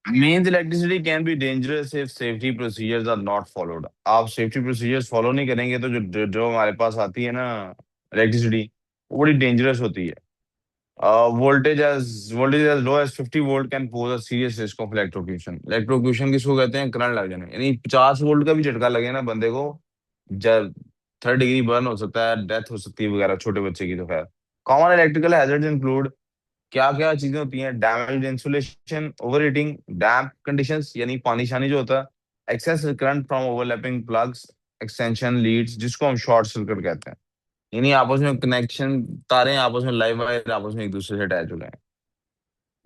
means electricity can be dangerous if safety procedures are not followed। आप safety procedures follow नहीं करेंगे तो जो जो हमारे पास आती है ना इलेक्ट्रिसिटी, वो बड़ी डेंजरस होती है। voltage as low as 50 volt can pose a serious risk of electrocution. Electrocution किसको कहते हैं? करंट लग जाने, यानी 50 वोल्ट का भी झटका लगे ना बंदे को, जब 3rd डिग्री बर्न हो सकता है, डेथ हो सकती है वगैरह, छोटे बच्चे की तो खैर। कॉमन इलेक्ट्रिकल हैजर्ड्स इंक्लूड, क्या क्या चीजें होती हैं? Damage insulation, over heating, damp conditions यानी पानी शानी जो होता है, excess current from overlapping plugs, extension leads जिसको हम शॉर्ट सर्किट कहते हैं, यानी आपस में कनेक्शन, तारे आपस में लाइव वायर आपस में एक दूसरे से अटैच हो गए हैं।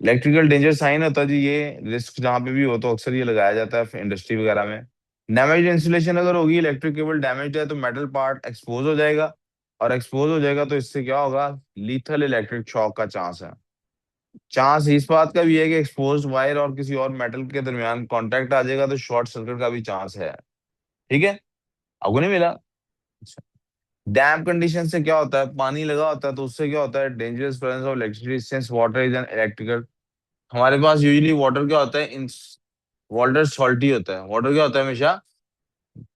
इलेक्ट्रिकल डेंजर साइन होता है जी, ये रिस्क जहां पे भी हो तो अक्सर ये लगाया जाता है इंडस्ट्री वगैरह में। डैमेज इंसुलेशन अगर होगी, इलेक्ट्रिक केबल डैमेज है तो मेटल पार्ट एक्सपोज हो जाएगा, और एक्सपोज हो जाएगा तो इससे क्या होगा? लीथल इलेक्ट्रिक शॉक का चांस है। चांस इस बात का भी है कि एक्सपोज वायर और किसी और मेटल के दरमियान कांटेक्ट आ जाएगा तो शॉर्ट सर्किट का भी चांस है। ठीक है, आपको नहीं मिला? डैम कंडीशन से क्या होता है? पानी लगा होता है तो उससे क्या होता है? Dangerous presence of electricity since water is an electrical. हमारे पास यूजुअली वाटर क्या होता है? इन वाटर सॉल्टी होता है। वाटर क्या होता है? हमेशा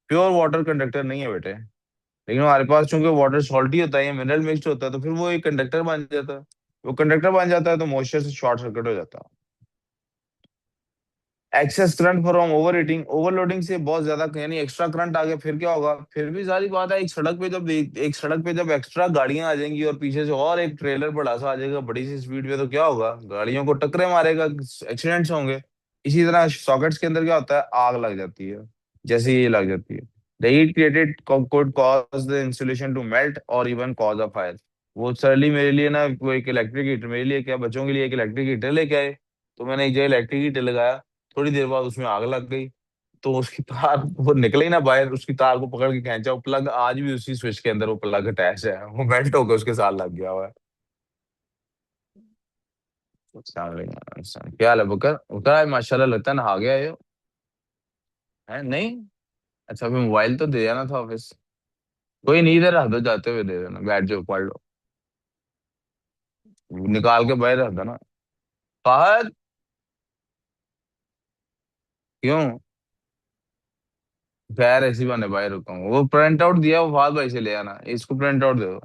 प्योर वाटर कंडक्टर नहीं है बेटे, लेकिन हमारे पास चूंकि वाटर सॉल्टी होता है या मिनरल मिक्स्ड होता है तो फिर वो एक कंडक्टर बन जाता है। वो कंडक्टर बन जाता है तो मॉइस्चर से शॉर्ट सर्किट हो जाता है। Excess current from over heating, overloading से बहुत ज्यादा यानी एक्स्ट्रा करंट आ गया, फिर क्या होगा? फिर भी सारी बात है, एक सड़क पे जब एक्स्ट्रा गाड़ियां आ जाएंगी और पीछे से और एक ट्रेलर बड़ा सा आ जाएगा बड़ी सी स्पीड पे, तो क्या होगा? गाड़ियों को टक्करे मारेगा, एक्सीडेंट्स होंगे। इसी तरह सॉकेट्स के अंदर क्या होता है? आग लग जाती है, जैसे ये लग जाती है। The heat created could cause the insulation to melt or even cause a fire। वो सरली मेरे लिए ना, वो एक इलेक्ट्रिक हीटर मेरे लिए क्या, बच्चों के लिए एक इलेक्ट्रिक हीटर लेके आए, तो मैंने एक जगह इलेक्ट्रिक हीटर लगाया, थोड़ी देर बाद उसमें आग लग गई। तो उसकी तार वो निकले ही ना बाहर, उसकी तार को पकड़ के खींचा, वो प्लग आज भी उसी स्विच के अंदर वो प्लग अटैच है, वो मेल्ट होकर उसके साथ लग गया हुआ है। क्या हाल है बकर? बकर आज माशाल्लाह लगता है नहा गया ये। है नहीं? अच्छा, अभी मोबाइल तो दे जाना था ऑफिस। कोई नहीं, इधर रख दो, जाते हुए दे देना, बैठ जाओ पढ़ लो। निकाल के बाहर रख देना। फहद, क्यों? खैर ऐसी बहाने बाहर रुका हूँ, वो प्रिंट आउट दिया, वो फहद भाई से ले आना, इसको प्रिंट आउट दे दो।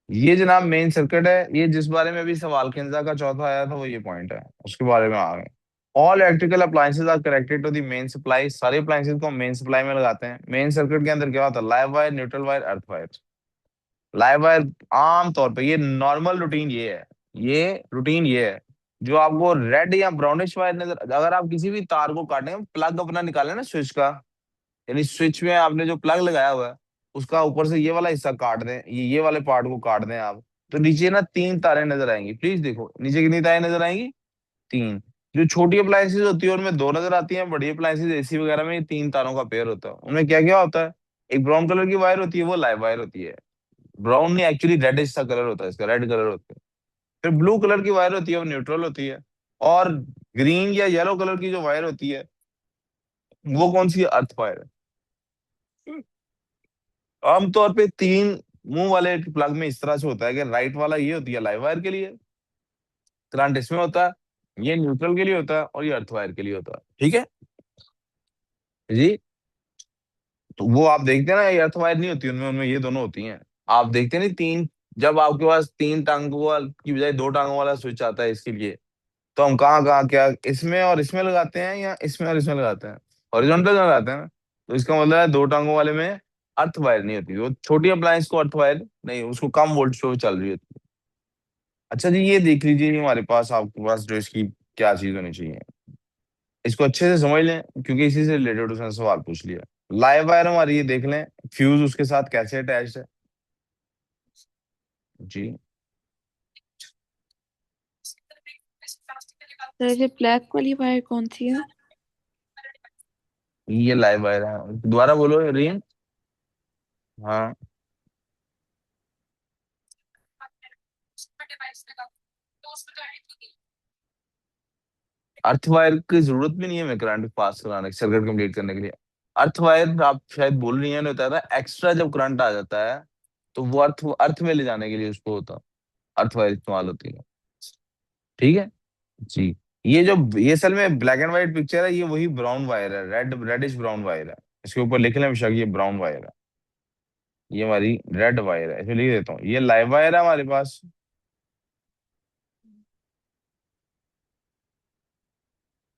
ये जनाब मेन सर्किट है, ये जिस बारे में अभी सवाल खिंजा का चौथा आया था वो ये पॉइंट है, उसके बारे में आ गए। All electrical appliances are connected to the main supply. सारे अप्लायंसेज को मेन सप्लाई में लगाते हैं। मेन सर्किट के अंदर क्या होता है? Live wire, neutral wire, earth wire. Live wire आम तौर पे, ये नॉर्मल रूटीन ये है, ये रूटीन ये है, जो आपको रेड या ब्राउनिश वायर नजर, अगर आप किसी भी तार को काटें, प्लग अपना निकालें ना स्विच का, यानी स्विच में आपने जो प्लग लगाया हुआ है उसका ऊपर से ये वाला हिस्सा काट दें, ये वाले पार्ट को काट दें आप, तो नीचे ना 3 तारें नजर आएंगी। प्लीज देखो नीचे कितनी तारें नजर आएंगी? 3। जो छोटी अप्लायंसेज होती है उनमें 2 नजर आती हैं, बड़ी अप्लायंसेज एसी वगैरह में ये 3 तारों का पेयर होता है। उनमें क्या क्या होता है? एक ब्राउन कलर की वायर होती है, वो लाइव वायर होती है। ब्राउन नहीं, एक्चुअली रेडिश सा कलर होता है इसका, रेड कलर होता है। फिर ब्लू कलर की वायर होती है, वो न्यूट्रल होती है। और ग्रीन या येलो कलर की जो वायर होती है, वो कौन सी? अर्थ वायर है। आमतौर पे 3 मुंह वाले प्लग में इस तरह से होता है कि राइट वाला ये होती है लाइव वायर के लिए, करंट इसमें होता है, ये न्यूट्रल के लिए होता है, और ये अर्थ वायर के लिए होता है। ठीक है जी? तो वो आप देखते हैं ना, ये अर्थ वायर नहीं होती उनमें, उनमें ये दोनों होती हैं। आप देखते नहीं 3, जब आपके पास 3 टांगों वाला की बजाय 2 टांगों वाला स्विच आता है इसके लिए, तो हम कहाँ कहाँ क्या इसमें और इसमें लगाते हैं या इसमें और इसमें लगाते हैं? हॉरिजॉन्टल लगाते हैं ना। तो इसका मतलब है 2 टांगों वाले में अर्थ वायर नहीं होती, वो छोटी अप्लायंस को अर्थ वायर नहीं, उसको कम वोल्टेज पे वो चल रही होती है। अच्छा जी, ये देख लीजिए हमारे पास, आपके पास जो इसकी क्या चीज होनी चाहिए, इसको अच्छे से समझ लें क्योंकि इसी से रिलेटेड उसने सवाल पूछ लिया। लाइव वायर हमारी ये देख लें, फ्यूज उसके साथ कैसे अटैच्ड है जी। तो ये ब्लैक वाली वायर कौन सी है? ये लाइव वायर है, दोबारा बोलो रियन। हाँ, अर्थ वायर की जरूरत भी नहीं है हमें करंट पास कराने, सर्किट कंप्लीट करने के लिए। अर्थ वायर आप शायद बोल रही हैं, होता था एक्स्ट्रा जब करंट आ जाता है तो वो अर्थ अर्थ में ले जाने के लिए उसको होता, अर्थ वायर इस्तेमाल होती है। ठीक है जी। ये असल में ब्लैक एंड व्हाइट पिक्चर है, ये वही ब्राउन वायर है, रेडिश ब्राउन वायर है। इसके ऊपर लिख लें बेशक, ये ब्राउन वायर है। ये हमारी रेड वायर है, इसमें लिख देता हूँ, ये लाइव वायर है हमारे पास।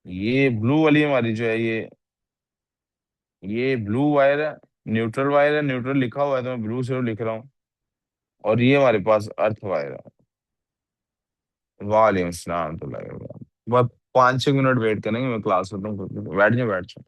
ये ब्लू वाली हमारी जो है, ये ब्लू वायर है। न्यूट्रल वायर है, न्यूट्रल लिखा हुआ है तो मैं ब्लू से लिख रहा हूँ। और ये हमारे पास अर्थ वायर है। वालेकुम सलाम तो लगेगा। बस 5-6 मिनट वेट करेंगे, मैं क्लास खत्म करके बैठ जाओ, बैठ जाओ।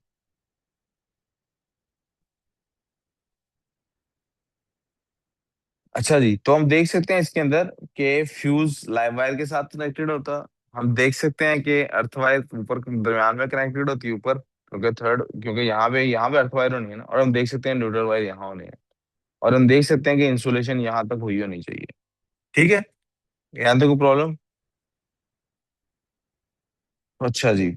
अच्छा जी, तो हम देख सकते हैं इसके अंदर कि फ्यूज लाइव वायर के साथ कनेक्टेड होता। हम देख सकते हैं कि अर्थ वायर ऊपर दरम्यान में कनेक्टेड होती है ऊपर, क्योंकि थर्ड, क्योंकि यहाँ पे अर्थ वायर होनी है ना। और हम देख सकते हैं न्यूट्रल वायर यहाँ होनी है। और हम देख सकते हैं कि इंसुलेशन यहाँ तक हुई होनी चाहिए। ठीक है, यहाँ तक कोई प्रॉब्लम? अच्छा जी।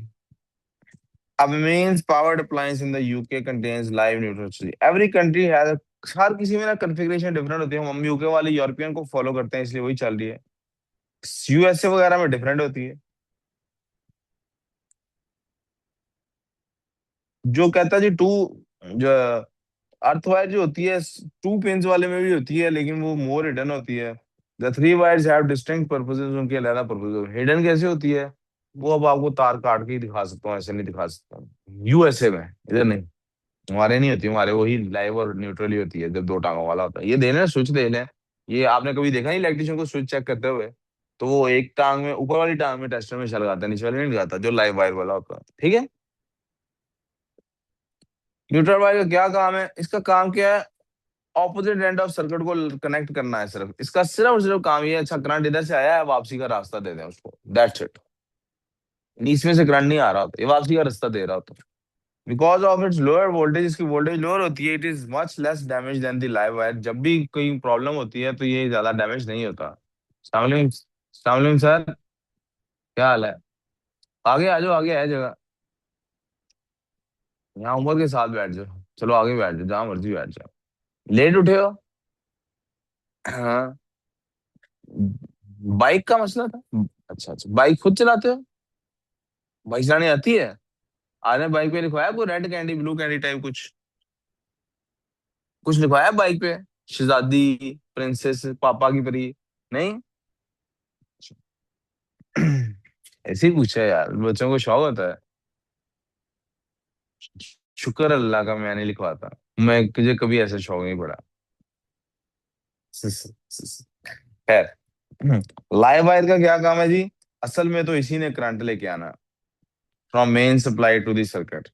A mains powered appliance in the UK contains live neutrality. Every country has हर किसी में ना कॉन्फ़िगरेशन डिफरेंट होती है। हम यूके वाले यूरोपियन को फॉलो करते हैं, इसलिए वही चल रही है। यूएसए वगैरह में डिफरेंट होती है। जो कहता है जी टू, जो अर्थ वायर जो होती है, 2 पिंस वाले में भी होती है, लेकिन वो मोर हिडन होती है। The three wires have distinct purposes, उनके अलग पर्पसेस। हिडन कैसे होती है? वो अब आपको तार काट के ही दिखा सकता हूँ, ऐसे नहीं दिखा सकता यूएसए में, इधर नहीं। हमारे नहीं होती, हमारे वही लाइव और न्यूट्रल ही होती है, जब दो टांगों वाला होता है। ये देख लें, स्विच देख लें। ये आपने कभी देखा नहीं इलेक्ट्रिशियन को स्विच चेक करते हुए? तो वो एक टांग में, ऊपर वाली टांग में टेस्टर में लगाता है, नीचे वाले में नहीं लगाता, जो लाइव वायर वाला होता है। ठीक है। न्यूट्रल वायर का क्या काम है? इसका काम क्या है? ऑपोजिट एंड ऑफ सर्किट को कनेक्ट करना है। सिर्फ इसका सिर्फ और सिर्फ काम ये है, अच्छा करंट इधर से आया है, वापसी का रास्ता दे दें उसको, दैट्स इट। इसमें से करंट नहीं आ रहा होता, ये वापसी का रास्ता दे रहा होता। Because of its lower voltage, इसकी वोल्टेज लोअर होती है, it is much less damage than the live wire. जब भी कोई प्रॉब्लम होती है तो ये ज्यादा डैमेज नहीं होता। सलामकुम सर, क्या हाल है? आगे आ जाओ, आगे है जगह। यहाँ उम्र के साथ बैठ जाओ, चलो आगे बैठ जाओ, जहाँ मर्जी बैठ जाओ। लेट उठे हो? हाँ। बाइक का मसला था? अच्छा अच्छा, बाइक खुद चलाते हो? बाइक चलानी आती है? आपने बाइक पे लिखवाया कोई red candy blue candy type कुछ? कुछ लिखवाया बाइक पे? शहजादी, प्रिंसेस, पापा की परी? नहीं? ऐसे ही पूछा यार, बच्चों को शौक होता है। शुक्र अल्लाह का मैं नहीं लिखवाता। मैं, मुझे कभी ऐसा शौक नहीं पड़ा। खैर, लाइव वायर का क्या काम है जी? असल में तो इसी ने करंट लेके आना, from main supply to the circuit.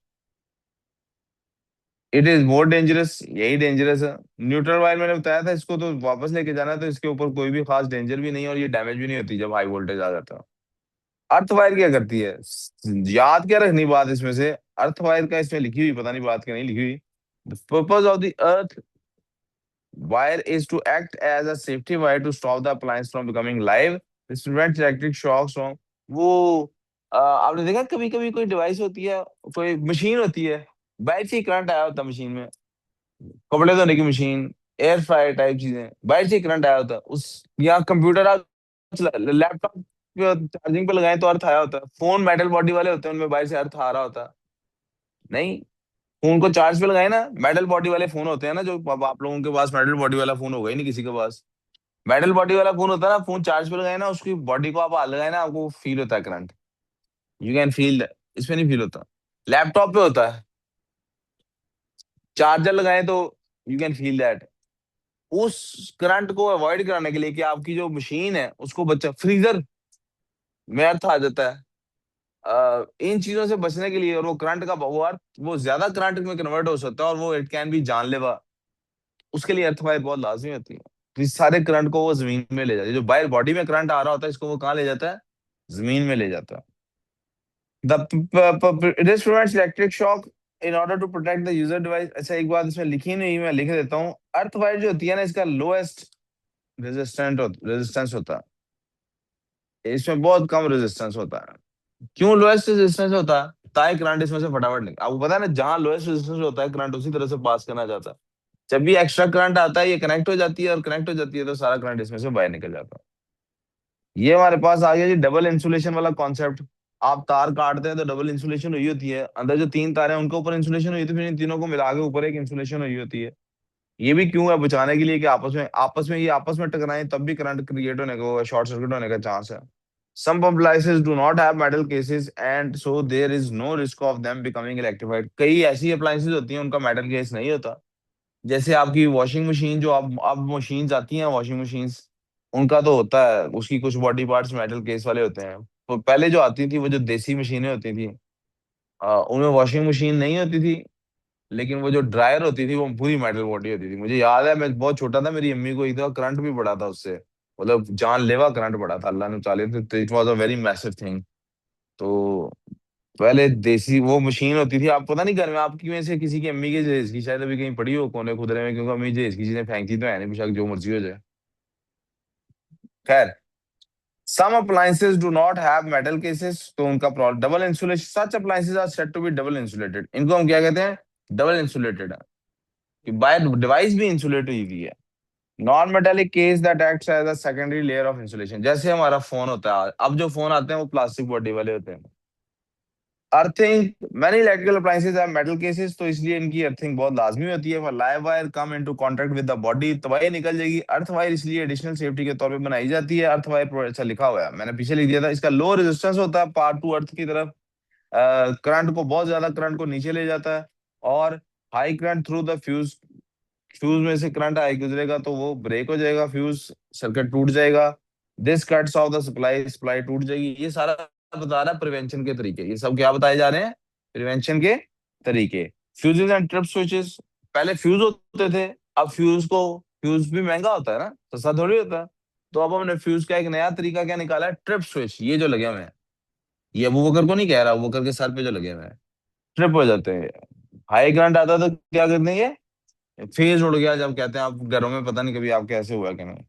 It is more dangerous, यही डेंजरस है। न्यूट्रल वायर मैंने बताया था, इसको तो वापस लेके जाना है, तो इसके ऊपर कोई भी खास डेंजर भी नहीं है, और ये डैमेज भी नहीं होती जब हाई वोल्टेज आ जाता है। अर्थ वायर क्या करती है? याद क्या रखनी बात इसमें से? अर्थ वायर का इसमें लिखी हुई, पता नहीं बात क्या नहीं लिखी हुई। The purpose of the earth wire is to act as a safety wire to stop the appliance from becoming live. This prevents electric shocks from, वो आपने देखा कभी कभी कोई डिवाइस होती है, कोई मशीन होती है, बाहर से करंट आया होता है मशीन में, कपड़े धोने की मशीन, एयर फ्रायर टाइप चीजें, बाहर से करंट आया होता है उस, या कंप्यूटर आप, लैपटॉप चार्जिंग पे लगाए तो अर्थ आया होता है। फोन मेटल बॉडी वाले होते हैं, उनमें बाहर से अर्थ आ रहा होता है। नहीं, फोन को चार्ज पे लगाए ना, मेटल बॉडी वाले फोन होते हैं ना, जो अब आप लोगों के पास मेटल बॉडी वाला फोन होगा ही नहीं किसी के पास। मेटल बॉडी वाला फोन होता है ना, फोन चार्ज पे लगाए ना, उसकी बॉडी को आप हाथ लगाए ना, आपको फील होता है current. You can feel that. इसमें नहीं फील होता। लैपटॉप पे होता है, चार्जर लगाए तो यू कैन फील दैट। उस करंट को अवॉइड कराने के लिए कि आपकी जो मशीन है उसको बचा, फ्रीजर में अर्थ आ जाता है, इन चीजों से बचने के लिए, और वो करंट का वो अर्थ, वो ज्यादा करंट में कन्वर्ट हो सकता है, और वो इट कैन बी जानलेवा। उसके लिए अर्थ वायर बहुत लाजमी होती है। तो इस सारे करंट को वो जमीन में ले जाती है, जो बाहर बॉडी में करंट आ रहा होता है, इसको वो कहाँ ले जाता है? जमीन में ले जाता है। This prevents electric shock in order to protect the user device। अच्छा, एक बात इसमें लिखी नहीं, मैं लिख देता हूँ। अर्थ वायर जो होती है ना, इसका लोएस्ट रेजिस्टेंस होता है, इसमें बहुत कम रेजिस्टेंस होता है। क्यों लोएस्ट रेजिस्टेंस होता है? ताकि करंट इसमें से फटाफट निकले। आपको पता है ना, जहां लोएस्ट रेजिस्टेंस होता है, करंट उसी तरह से पास करना चाहता है। जब भी एक्स्ट्रा करंट आता है, ये कनेक्ट हो जाती है, और कनेक्ट हो जाती है तो सारा करंट इसमें से बाहर निकल जाता है। ये हमारे पास आ गया जी डबल इंसुलेशन वाला कॉन्सेप्ट। आप तार काटते हैं तो डबल इंसुलेशन हुई होती है, अंदर जो तीन तार हैं उनके ऊपर इंसुलेशन हुई होती है, फिर इन तीनों को मिला के ऊपर एक इंसुलेशन हुई होती है। ये भी क्यों है? बचाने के लिए कि आपस में ये आपस में टकराएं तब भी करंट क्रिएट होने का, शॉर्ट सर्किट होने का चांस है। Some appliances do not have metal cases and so there is no risk of them becoming electrified। कई ऐसी अप्लायंसेज होती हैं उनका मेटल केस नहीं होता। जैसे आपकी वॉशिंग मशीन, जो अब मशीन्स आती हैं वॉशिंग मशीन्स, उनका तो होता है, उसकी कुछ बॉडी पार्ट्स मेटल केस वाले होते हैं। तो पहले जो आती थी वो जो देसी मशीनें होती थी, उनमें वॉशिंग मशीन नहीं होती थी, लेकिन वो जो ड्रायर होती थी वो पूरी मेटल बॉडी होती थी। मुझे याद है मैं बहुत छोटा था, मेरी अम्मी को एक दफा करंट भी पड़ा था उससे, मतलब जानलेवा करंट पड़ा था, अल्लाह ने चाले, तो it was a very massive thing. तो पहले देसी वो मशीन होती थी, आप पता नहीं घर में आपकी में से किसी की अम्मी के जहेज की शायद अभी कहीं पड़ी हो कोने खुदरे में, क्योंकि अम्मी जहेज की चीजें फेंकती तो है नहीं, बेशक जो मर्जी हो जाए। खैर, some appliances do not have metal cases, तो उनका problem double insulation, such appliances are said to be double insulated, इनको हम क्या कहते हैं? डबल इंसुलेटेड है, कि बाय डिवाइस भी इंसुलेट हुई हुई है। Non metallic case that acts as a secondary layer of insulation, जैसे हमारा फोन होता है, अब जो फोन आते हैं वो प्लास्टिक बॉडी वाले होते हैं। Earthing, many electrical appliances have metal cases, तो इसलिए इनकी अर्थिंग बहुत लाजमी होती है। For live wire come into contact with the body, तो वायर निकल जाएगी। अर्थ वायर इसलिए एडिशनल सेफ्टी के तौर पे बनाई जाती है। अर्थ वायर अच्छा लिखा हुआ है, मैंने पीछे लिख दिया था, इसका लो रेजिस्टेंस होता है पार्ट टू अर्थ की तरफ, करंट को बहुत ज्यादा करंट को नीचे ले जाता है, और high current through the fuse, fuse में से करंट आई गुजरेगा तो वो ब्रेक हो जाएगा, फ्यूज सर्किट टूट जाएगा। This cuts of the supply, supply टूट जाएगी। ये सारा बता रहा है प्रिवेंशन के तरीके, ये सब क्या बताए जा रहे हैं? प्रिवेंशन के तरीके। फ्यूजेस एंड ट्रिप स्विचेस, पहले फ्यूज होते थे, अब फ्यूज भी महंगा होता है ना, सस्ता थोड़ी होता है। तो अब हमने फ्यूज का एक नया तरीका क्या निकाला है? ट्रिप स्विच, ये जो लगे हुए हैं, ये अबू बकर को नहीं कह रहा, अबू बकर के सर पे जो लगे हुए हैं, ट्रिप हो जाते हैं। हाई करंट आता है तो क्या करते हैं, ये फेज उड़ गया जब कहते हैं, आप घरों में पता नहीं कभी आपके ऐसे हुआ कि नहीं।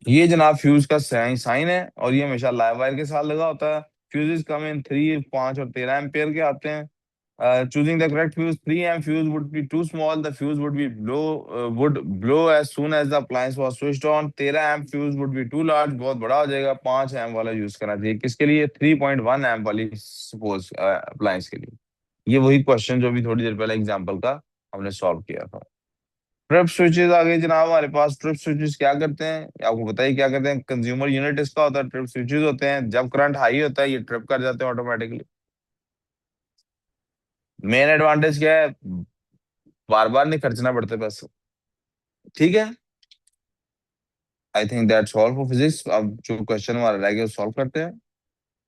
ये जनाब फ्यूज का साइन साइन है, और ये हमेशा लाइव वायर के साथ लगा होता है। फ्यूजेस कम इन 3, 5 और 13 एम्पियर के आते हैं। Choosing the correct fuse, 3 amp fuse would be too small, the fuse would blow as soon as the appliance was switched on. 13 amp fuse would be too large, बहुत बड़ा हो जाएगा। 5 एम वाला use करना चाहिए, किसके लिए? 3.1 एम वाली सपोज अप्लायंस के लिए। ये वही क्वेश्चन जो भी थोड़ी देर पहले एग्जाम्पल का हमने सॉल्व किया था। ट्रिप स्विचेस आ गए जनाब हमारे पास। ट्रिप स्विचेस क्या करते हैं, आपको बताइए क्या करते हैं? कंज्यूमर यूनिट इसका होता है, ट्रिप स्विचेस होते हैं, जब करंट हाई होता है ये ट्रिप कर जाते हैं ऑटोमेटिकली। मेन एडवांटेज क्या है? बार बार नहीं खर्चना पड़ते पैसे। ठीक है, I think that's all for physics. अब जो क्वेश्चन हमारा रह गया सॉल्व करते हैं।